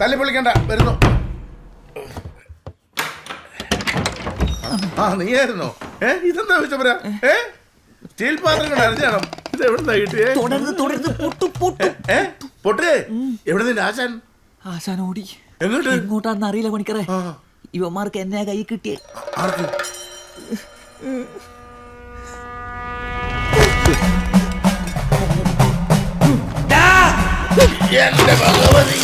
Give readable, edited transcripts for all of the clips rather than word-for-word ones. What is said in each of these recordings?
തല്ലി പൊളിക്കണ്ട, വരുന്നു. ആ നീയായിരുന്നോ? ഇതെന്താ വെച്ചപ്പോ സ്റ്റീൽ പാത്രങ്ങൾ അരഞ്ഞാണോ? ഇത് എവിടുന്നാ കിട്ടിയേ? പൊട്ടേ എവിടെ നിന്റെ ആശാൻ? ആശാൻ ഓടി. എങ്ങോട്ട്? എങ്ങോട്ടാന്ന് അറിയില്ല പണിക്കറേ. ഇവന്മാർക്ക് എന്നെ കൈ കിട്ടിയേ. ആർക്ക്? എന്റെ ഭഗവതി,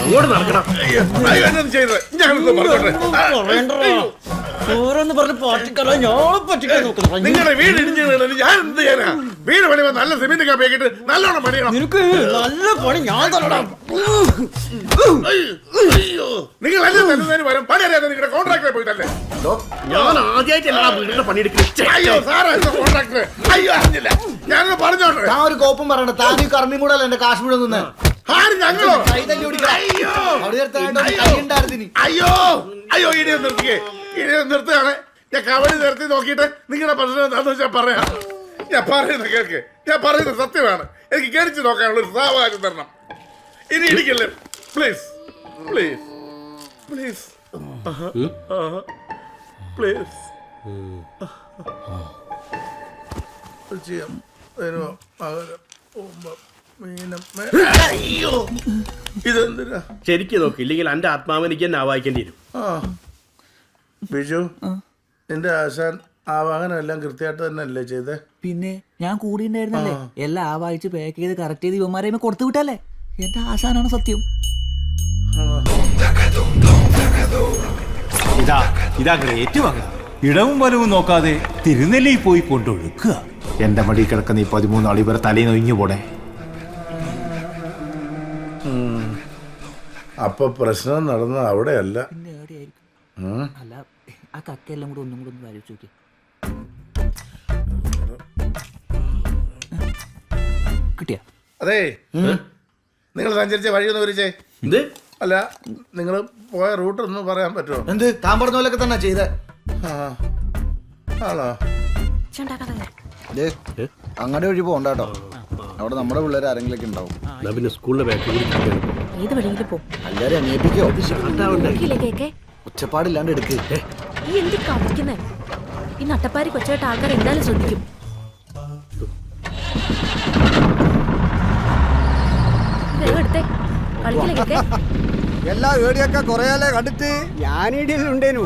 അങ്ങോട്ട് നടക്കണം. ചെയ്തത് ഞാനൊന്ന് പറഞ്ഞോട്ടെ. ഓരോന്ന് പറഞ്ഞ് പാറ്റിക്കല്ലോ, ഞാൻ പറ്റിക്കാൻ നോക്കുന്നു. നിങ്ങളുടെ വീട് ഇടിഞ്ഞു വീണത് ഞാൻ എന്ത് ചെയ്യാനാ? വീട് പണിയുമ്പോ നല്ല സിമെന്റ് കാപ്പിയാക്കിട്ട് നല്ലോണം പണിയണം. നിനക്ക് നല്ല പണി ഞാൻ തരണം. അയ്യോ, നിങ്ങൾ എല്ലാം തരുന്നതിന് പകരം പണി അറിയാതെ നിങ്ങളുടെ കോൺട്രാക്ടറെ പോയിട്ടല്ലേ? ഞാൻ ആദ്യമായിട്ടല്ല വീടിന്റെ പണിയെടുക്കുന്നത്. അയ്യോ സാറായിരുന്നു കോൺട്രാക്ടർ. അയ്യോ അറിഞ്ഞില്ല, ഞാനൊന്ന് പറഞ്ഞോട്ടെ. ഞാൻ ഒരു കോപ്പും പറയണ്ട. താനീ കർമ്മി കൂടെ അല്ല എന്റെ കാശ്മീരിൽ നിന്ന്. ആര്? ഞങ്ങളോ? അയ്യോ അയ്യോ ഇനിയും നിർത്തിക്കേ, ഇനിയും നിർത്തുകയാണ്. ഞാൻ കബഡി നിർത്തി നോക്കിയിട്ട് നിങ്ങളുടെ പ്രശ്നം എന്താണെന്ന് വെച്ചാൽ പറയാം. ഞാൻ പറയുന്നത് കേൾക്ക്, ഞാൻ പറയുന്നത് സത്യമാണ്. എനിക്ക് കേടിച്ച് നോക്കാനുള്ള ഒരു സാവകാശം തരണം. ഇനി ഇടിക്കല്ലേ പ്ലീസ്, പ്ലീസ്, പ്ലീസ്, പ്ലീസ്. ഇതെന്തിനാ? ശരിക്കും നോക്ക്, ഇല്ലെങ്കിൽ എന്റെ ആത്മാവ് എനിക്ക് തന്നെ ആവാഹിക്കേണ്ടി വരും. ബിജു, നിന്റെ ആശാൻ ആവാഹനം എല്ലാം കൃത്യമായിട്ട് തന്നെ അല്ലേ ചെയ്തേ? പിന്നെ ഞാൻ കൂടി ഉണ്ടായിരുന്നല്ലേ. എല്ലാം ആ വായിച്ച് പാക്ക് ചെയ്ത് കറക്റ്റ് ചെയ്ത് ഇവന്മാരെ കൊടുത്തു വിട്ടല്ലേ. എന്റെ ആശാനാണ് സത്യം. ഇതാ ഗ്രേറ്റ് വക. ഇടവും വലവും നോക്കാതെ തിരുനെല്ലിയിൽ പോയി കൊണ്ടൊഴുക്കുക. എന്റെ മടി കിടക്കുന്ന ഈ 13 ആൾ ഇവരെ തലയിൽ ഒഴിഞ്ഞു പോടെ. അപ്പൊ പ്രശ്നം നടന്ന അവിടെയല്ല. പിന്നെ എവിടെയായിരിക്കും? അല്ല, ആ കക്കയെല്ലാം കൂടെ ഒന്നും കൂടെ ഒന്ന് ആലോചിച്ച് നോക്കി. കിട്ടിയ? അതെ, നിങ്ങൾ സഞ്ചരിച്ച വഴിയൊന്ന് വിരിച്ചേ. എന്ത്? അല്ല, നിങ്ങൾ പോയ റൂട്ട് ഒന്ന് പറയാൻ പറ്റുമോ? എന്ത് താൻ പറഞ്ഞ പോലൊക്കെ തന്നെ ചെയ്തേ. ആണോ? അങ്ങനെ വഴി പോകണ്ട കേട്ടോ. അവിടെ നമ്മുടെ പിള്ളേർ ആരെങ്കിലൊക്കെ ഉണ്ടാവും. പിന്നെ സ്കൂളിലെ ബാക്ക് ഏത് വഴിയിലും പോ. എല്ലാരും അന്വേഷിക്കോ. കേക്കെ ഒച്ചപ്പാടില്ലാണ്ട് എടുക്ക്. ഈ എന്ത് കളിക്കുന്നേ? ഈ നട്ടപ്പാരി കൊച്ചായിട്ട് ആൾക്കാർ എന്തായാലും ശ്രദ്ധിക്കും. എടുത്തേ കളിക്കില്ലേ കേക്കെ? എല്ലാ ഏടിയൊക്കെ കൊറേയാലേ കണ്ടിട്ട്. ഞാനീടിയുണ്ടേനു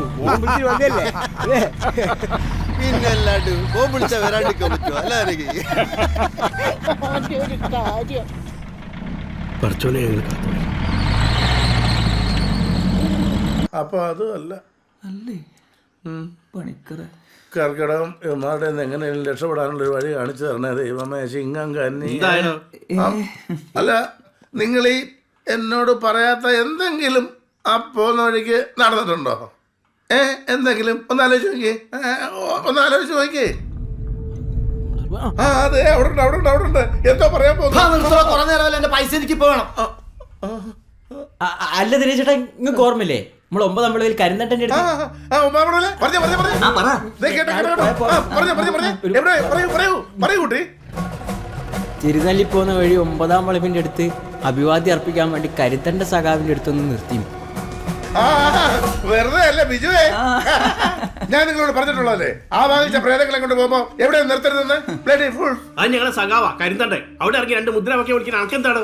പിന്നല്ലാണ്ട് ഫോൺ വിളിച്ച വരാണ്ടിരിക്കാൻ പറ്റുമോ? എല്ലാവരും പറച്ചോനെ ഞങ്ങൾ കാത്തു. അപ്പൊ അതും അല്ല അല്ലേ പണിക്കറ. കർക്കിടകം ഇവന്മാരുടെ എങ്ങനെയും രക്ഷപ്പെടാനുള്ള ഒരു വഴി കാണിച്ചു തരണേ ദൈവമേ. ചിങ്ങം കന്നി. അല്ല, നിങ്ങൾ ഈ എന്നോട് പറയാത്ത എന്തെങ്കിലും ആ പോകുന്ന വഴിക്ക് നടന്നിട്ടുണ്ടോ? എന്തെങ്കിലും ഒന്നാലോചിച്ച് നോക്കിയേ, ഒന്നാലോചിച്ച് നോക്കിയേ. അതെ, അവിടെ ഉണ്ട്, അവിടെ ഉണ്ട്, അവിടെ ഉണ്ട്. എന്തോ പറയാൻ പോകുന്നു. കുറെ നേരം എന്റെ പൈസ എനിക്ക് ഇപ്പൊ വേണം. അല്ല ദിനേശേട്ടാ, നിങ്ങൾക്ക് ഓർമ്മയില്ലേ നമ്മൾ 9 വിളവിൽ കരിന്തട്ടന്റെ തിരുനെല്ലി പോകുന്ന വഴി 9 വളവിന്റെ അടുത്ത് അഭിവാദ്യം അർപ്പിക്കാൻ വേണ്ടി കരുത്തന്റെ സഖാവിന്റെ അടുത്തൊന്ന് നിർത്തി. വെറുതെ അല്ല ബിജുവേ, ഞാൻ നിങ്ങളോട് പറഞ്ഞിട്ടുള്ളതല്ലേ ആ വാങ്ങിച്ച പ്രേതങ്ങളെ കൊണ്ട് പോകുമ്പോ എവിടെ നിർത്തരുതെന്ന്. അത് ഞങ്ങളെ സഖാവാ കരിന്തണ്ടേ. അവിടെ ഇറങ്ങി 2 മുദ്രാവാക്യം വിളിക്കുന്ന ആൾക്കെന്താണ്?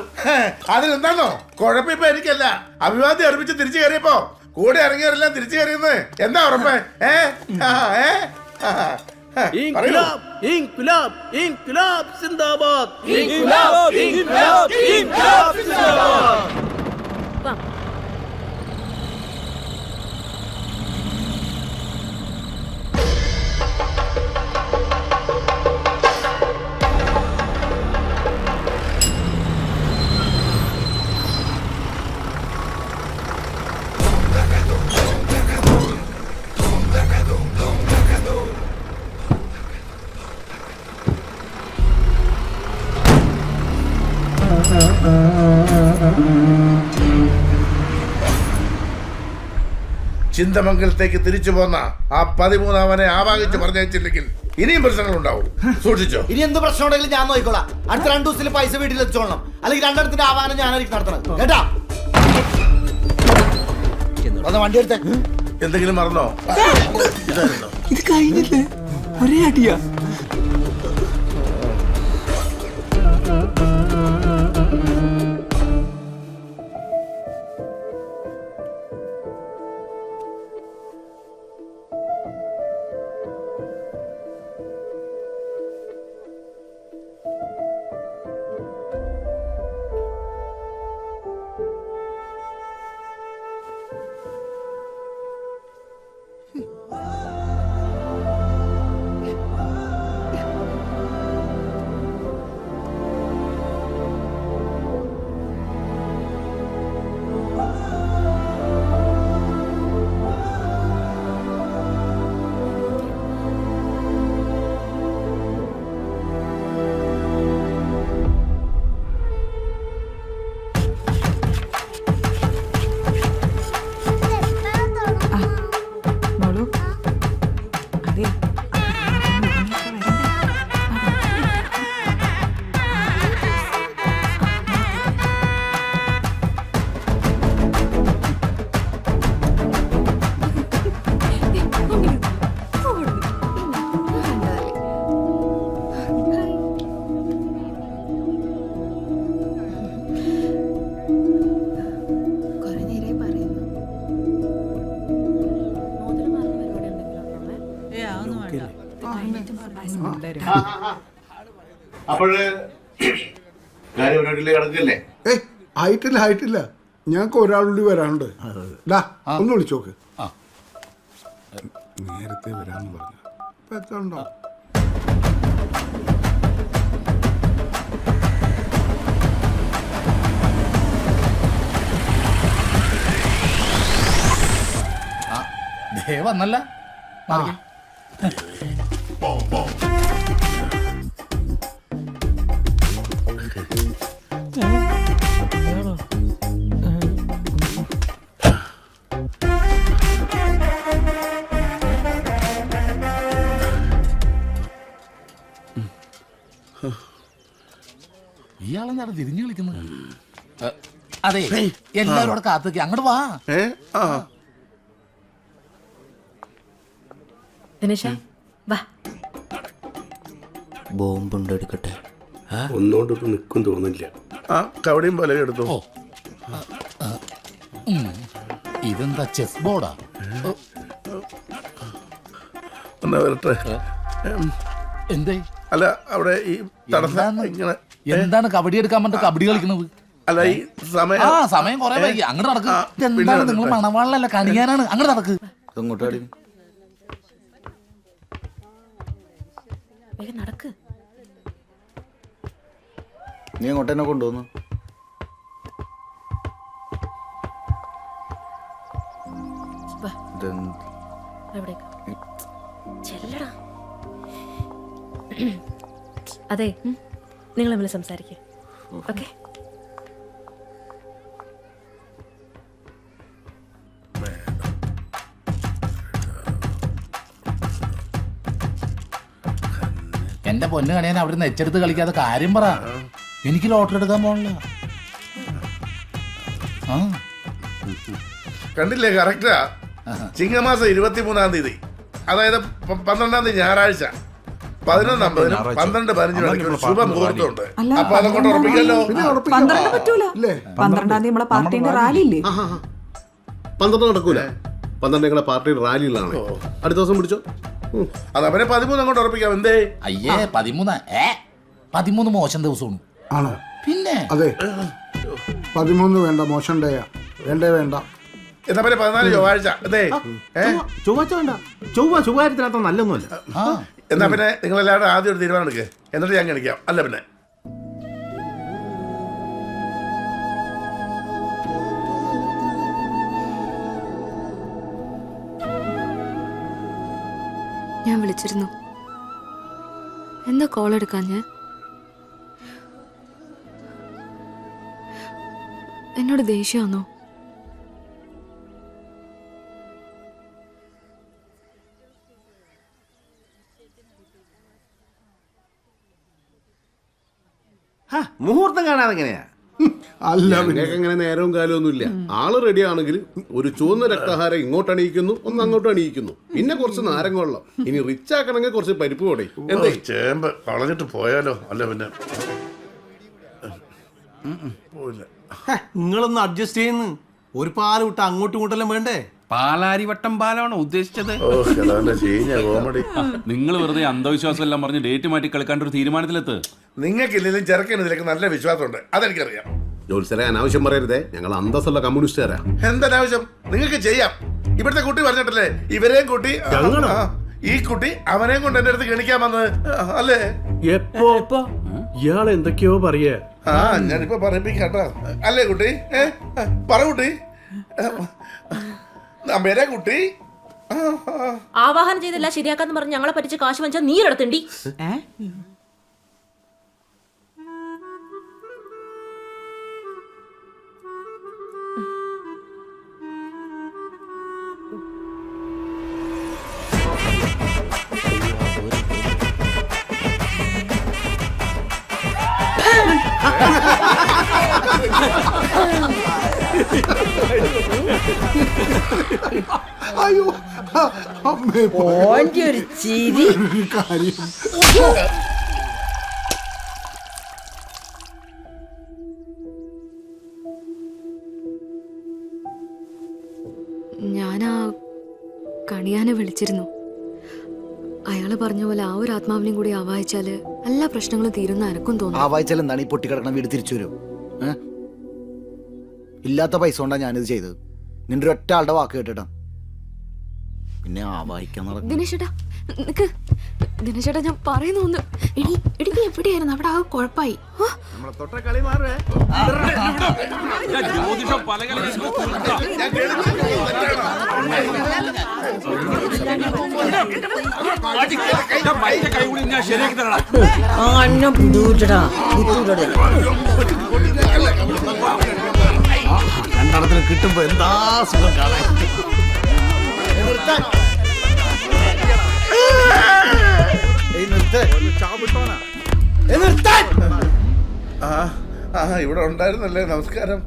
അതിലെന്താണോ കുഴപ്പമിപ്പൊ എനിക്കല്ല. അഭിവാദ്യം അർപ്പിച്ച് തിരിച്ചു കയറിയപ്പോ കൂടെ ഇറങ്ങിയവരെല്ലാം തിരിച്ചു കയറിയെന്ന് എന്താ ഉറപ്പ്? ഇൻക്ലാബ് ഇൻക്ലാബ് ഇൻക്ലാബ് സിന്ദാബാദ്. ഇൻക്ലാബ് ഇൻക്ലാബ് ഇൻക്ലാബ് സിന്ദാബാദ്. ചിന്തമംഗലത്തേക്ക് തിരിച്ചു പോന്ന ആ 13 അവനെ ആവാഹിച്ച് പറഞ്ഞയച്ചില്ലെങ്കിൽ ഇനിയും പ്രശ്നങ്ങൾ ഉണ്ടാവും, സൂക്ഷിച്ചോ. ഇനി എന്ത് പ്രശ്നം ഉണ്ടെങ്കിലും ഞാൻ നോക്കിക്കോളാം. അടുത്ത 2 ദിവസത്തിൽ പൈസ വീട്ടിൽ എത്തിച്ചോളണം. അല്ലെങ്കിൽ 2 ആവാനം ഞാനായിരിക്കും നടത്തണം കേട്ടാ. വണ്ടി എടുത്തേ. എന്തെങ്കിലും മറന്നോ? ഇത് കഴിഞ്ഞില്ലേ? ഒരേ അടിയാ. അപ്പോഴ് കാര്യം കിടക്കല്ലേ? ആയിട്ടില്ല. ഞങ്ങൾക്ക് ഒരാളുകൂടി വരാനുണ്ട്. ഒന്ന് വിളിച്ചോക്ക്. നേരത്തെ വരാന്ന് പറഞ്ഞു. ഇപ്പൊ എത്ര ഉണ്ടോ? വന്നല്ല. ഇയാളെന്താണ് തിരിഞ്ഞു കളിക്കുന്നത്? അതെ, എല്ലാവരും അവിടെ കാത്തേക്ക് അങ്ങോട്ട് വാ. ദിനേശ വാ. ബോംബുണ്ട്, എടുക്കട്ടെ. ഒന്നുകൊണ്ട് ഇപ്പൊ നിൽക്കും തോന്നില്ല. കവടിയും പോലെ എടുത്തു. ഇതെന്താ ചെസ് ബോർഡാ? എന്നാ വരട്ടെ. എന്തേ? അല്ല, അവിടെ ഈ തടസ്സം ഇങ്ങനെ. എന്താണ് കബഡി എടുക്കാൻ പറ്റും കബഡി കളിക്കുന്നത്? അല്ല, ഈ സമയം സമയം കുറെ വൈകി. അങ്ങോട്ട് നടക്ക്. എന്താണ് നിങ്ങൾ മണവാളല്ല കണിയാനാണ്? അങ്ങോട്ട് നടക്ക്. വേഗം നടക്ക്. നീ അങ്ങോട്ട് തന്നെ കൊണ്ടുവന്നു. ചെല്ലടാ. അതെ, നിങ്ങൾ തമ്മിൽ സംസാരിക്കുക. ഓക്കെ. എന്റെ പൊന്ന് കണിയാൻ അവിടെ നെച്ചെടുത്ത് കളിക്കാതെ കാര്യം പറ. എനിക്ക് ലോട്ടറി എടുക്കാൻ പോകണില്ല. കണ്ടില്ലേ? കറക്റ്റാ. ചിങ്ങമാസം 23-ാം തീയതി, അതായത് 12-ാം തീയതി ഞായറാഴ്ച 11:50 12:15 ശുഭ മുഹൂർത്തമുണ്ട്. അപ്പൊ അതങ്ങോട്ട് ഉറപ്പിക്കല്ലോ. 12 പറ്റൂല. 12-ാം തീയതി നമ്മളെ പാർട്ടിന്റെ റാലി ഇല്ലേ? 12 നടക്കൂല. 12 ഞങ്ങളുടെ പാർട്ടിയുടെ റാലിയിലാണ്. അടുത്ത ദിവസം പിടിച്ചോ. അതവരെ 13 അങ്ങോട്ട് ഉറപ്പിക്കാം. എന്തേ? അയ്യേ 13 മോശം ദിവസമാണ്. ആണോ? പിന്നെ അതെ, 13 വേണ്ട, മോശം ഡേയാ. വേണ്ട. എന്നാ പിന്നെ 14 ചൊവ്വാഴ്ച. എന്തേ? ചൊവ്വാഴ്ച വേണ്ട. ചൊവ്വാഴ്ചത്തിനകത്ത് നല്ലൊന്നുമല്ല. എന്നാ പിന്നെ നിങ്ങളെല്ലാവരും ആദ്യം ഒരു തീരുമാനം എടുക്കുക, എന്നിട്ട് ഞാൻ കാണിക്കാം. അല്ല പിന്നെ ഞാൻ വിളിച്ചിരുന്നു. എന്താ കോൾ എടുക്കാഞ്ഞ്? എന്നോട് ദേഷ്യമാണോ? മുഹൂർത്തം കാണാതെ എങ്ങനെയാ? അല്ല ഞങ്ങൾക്ക് അങ്ങനെ നേരവും കാലവും ഒന്നുമില്ല. ആള് റെഡി ആണെങ്കിൽ ഒരു ചുവന്ന രക്തഹാരം ഇങ്ങോട്ട് അണിയിക്കുന്നു, ഒന്ന് അങ്ങോട്ട് അണിയിക്കുന്നു, പിന്നെ കുറച്ച് നാരങ്ങ. ഇനി റിച്ച് ആക്കണമെങ്കിൽ കുറച്ച് പരിപ്പ് കൂടെ. എന്തേ ചേമ്പ് കളഞ്ഞിട്ട് പോയാലോ? അല്ല പിന്നെ പോയില്ല. നിങ്ങളൊന്ന് അഡ്ജസ്റ്റ് ചെയ്യുന്നു. ഒരു പാല് വിട്ട് അങ്ങോട്ടും ഇങ്ങോട്ടെല്ലാം വേണ്ടേ? പാലാരിവട്ടം പാലാണോ ഉദ്ദേശിച്ചത്? ഓ കിളവന്റെ ചീഞ്ഞ കോമഡി. നിങ്ങൾ വെറുതെ അന്ധവിശ്വാസം എല്ലാം പറഞ്ഞ് ഡേറ്റ് മാറ്റി കളിക്കാണ്ട് ഒരു തീരുമാനത്തിലെത്ത്. നിങ്ങൾക്കില്ലെങ്കിലും ചെറുക്കന് ഇതിലേക്ക് നല്ല വിശ്വാസമുണ്ട്, അതെനിക്കറിയാം. ജോത്സരെ അനാവശ്യം പറയരുതേ, ഞങ്ങൾ അന്തസ്സുള്ള കമ്മ്യൂണിസ്റ്റുകാരാ. എന്തനാവശ്യം? നിങ്ങൾക്ക് ചെയ്യാം. ഇവിടുത്തെ കുട്ടി പറഞ്ഞിട്ടല്ലേ ഇവരെയും കൂട്ടി ഈ കുട്ടി അവനെയും കൊണ്ട് എന്റെ അടുത്ത് ഗണിക്കാൻ വന്നത് അല്ലേ? എപ്പോ ഇയാൾ എന്തൊക്കെയോ പറയേ. ആ ഞാനിപ്പോ പറയിപ്പിക്കാട്ടോ അല്ലേ കുട്ടി? പറ കുട്ടി. നമ്മേരെ കുട്ടി ആവാഹനം ചെയ്തില്ല ശരിയാക്കാന്ന് പറഞ്ഞ് ഞങ്ങളെ പറ്റിച്ച് കാശ് വാങ്ങിച്ചാൽ നീരെടുത്തണ്ടി. അയ്യോ അമ്മേ ഒരു ചിരി. കാര്യം ഞാനാ കണിയാനെ വിളിച്ചിരുന്നു. അയാള് പറഞ്ഞ പോലെ ആ ഒരു ആത്മാവിനെയും കൂടി ആവാഹിച്ചാല് എല്ലാ പ്രശ്നങ്ങളും തീരുന്ന എനക്കും തോന്നുന്നു. ആവായിച്ചാൽ എന്താണ് ഈ പൊട്ടിക്കിടക്കണ വീട് തിരിച്ചു വരും? ഇല്ലാത്ത പൈസ കൊണ്ടാണ് ഞാനിത് ചെയ്തത്. നിന്റെ ഒറ്റ ആളുടെ വാക്ക് കേട്ടിട്ടാ പിന്നെ ആവാഹിക്കാൻ നടക്കും. ദിനേശേട്ടാ നിക്ക്. ദിനേശേട്ടാ ഞാൻ പറയുന്ന ഒന്ന്. എടി നീ എവിടെയായിരുന്നു? അവിടെ ആ കുഴപ്പമായി. രണ്ടെണ്ണത്തിന് കിട്ടുമ്പോ എന്താ സുഖം കാണാൻ. ഇവിടെ ഉണ്ടായിരുന്നല്ലേ? നമസ്കാരം.